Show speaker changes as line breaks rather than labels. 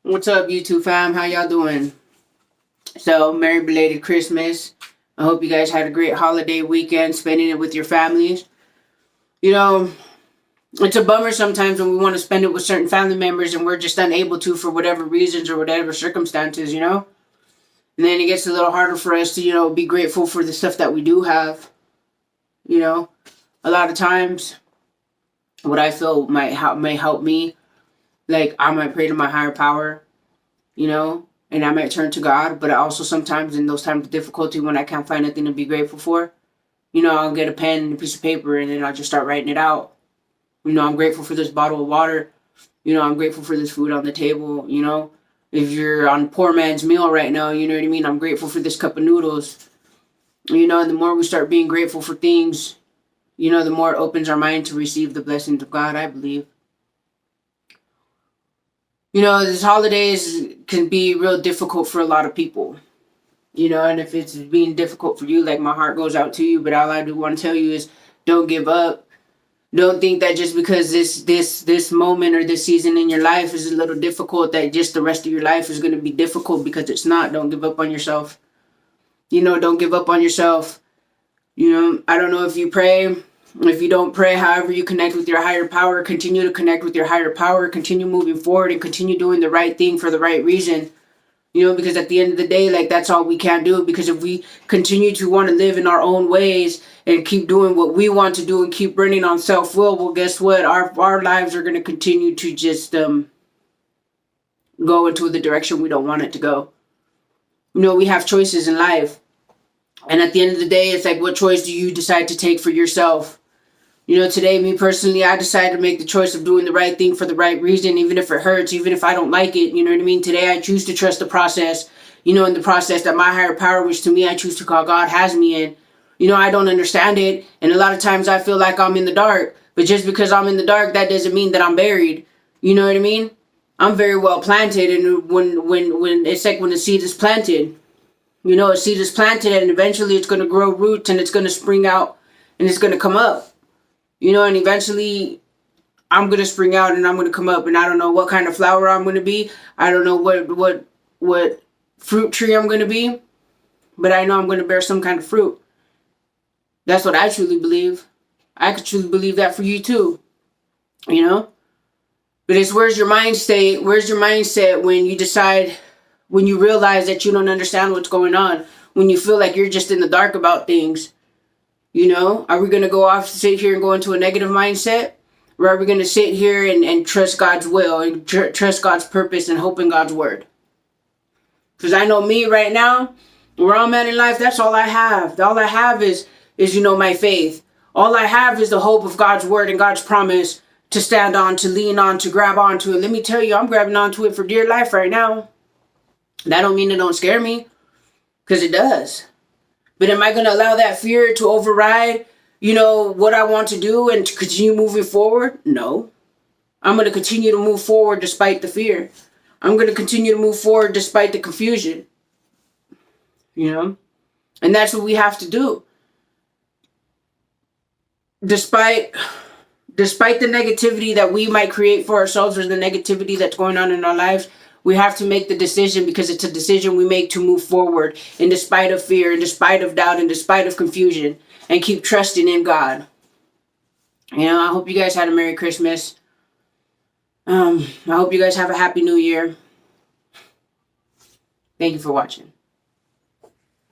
What's up, YouTube fam? How y'all doing? So, merry belated Christmas. I hope you guys had a great holiday weekend, spending it with your families. You know, it's a bummer sometimes when we want to spend it with certain family members and we're just unable to for whatever reasons or whatever circumstances. And then it gets a little harder for us to, be grateful for the stuff that we do have. A lot of times, what I feel may help me, like I might pray to my higher power, and I might turn to God, but I also sometimes in those times of difficulty when I can't find anything to be grateful for, I'll get a pen and a piece of paper and then I'll just start writing it out. I'm grateful for this bottle of water. I'm grateful for this food on the table. If you're on poor man's meal right now, you know what I mean? I'm grateful for this cup of noodles. And the more we start being grateful for things, the more it opens our mind to receive the blessings of God, I believe. This holidays can be real difficult for a lot of people. And if it's being difficult for you, like my heart goes out to you, but all I do want to tell you is don't give up. Don't think that just because this moment or this season in your life is a little difficult, that just the rest of your life is going to be difficult, because it's not. Don't give up on yourself. Don't give up on yourself. I don't know if you pray. If you don't pray, however you connect with your higher power, continue to connect with your higher power, continue moving forward and continue doing the right thing for the right reason. Because at the end of the day, like, that's all we can do. Because if we continue to want to live in our own ways and keep doing what we want to do and keep running on self-will, well, guess what? Our lives are going to continue to just go into the direction we don't want it to go. We have choices in life. And at the end of the day, it's like, what choice do you decide to take for yourself? Today, me personally, I decided to make the choice of doing the right thing for the right reason, even if it hurts, even if I don't like it. You know what I mean? Today, I choose to trust the process, in the process that my higher power, which to me, I choose to call God, has me in. I don't understand it. And a lot of times I feel like I'm in the dark. But just because I'm in the dark, that doesn't mean that I'm buried. You know what I mean? I'm very well planted. And when it's like when the seed is planted, a seed is planted and eventually it's going to grow roots and it's going to spring out and it's going to come up. And eventually I'm going to spring out and I'm going to come up, and I don't know what kind of flower I'm going to be. I don't know what fruit tree I'm going to be, but I know I'm going to bear some kind of fruit. That's what I truly believe. I could truly believe that for you too, But it's where's your mind state? Where's your mindset when you realize that you don't understand what's going on? When you feel like you're just in the dark about things? Are we going to go off, sit here and go into a negative mindset? Or are we going to sit here and trust God's will and trust God's purpose and hope in God's word? Because I know me right now, where I'm at in life, that's all I have. All I have is my faith. All I have is the hope of God's word and God's promise to stand on, to lean on, to grab onto. And let me tell you, I'm grabbing onto it for dear life right now. That don't mean it don't scare me, because it does. But am I going to allow that fear to override, what I want to do and to continue moving forward? No. I'm going to continue to move forward despite the fear. I'm going to continue to move forward despite the confusion. And that's what we have to do. Despite the negativity that we might create for ourselves, or the negativity that's going on in our lives, we have to make the decision, because it's a decision we make to move forward in despite of fear, in despite of doubt, in despite of confusion, and keep trusting in God. I hope you guys had a Merry Christmas. I hope you guys have a Happy New Year. Thank you for watching.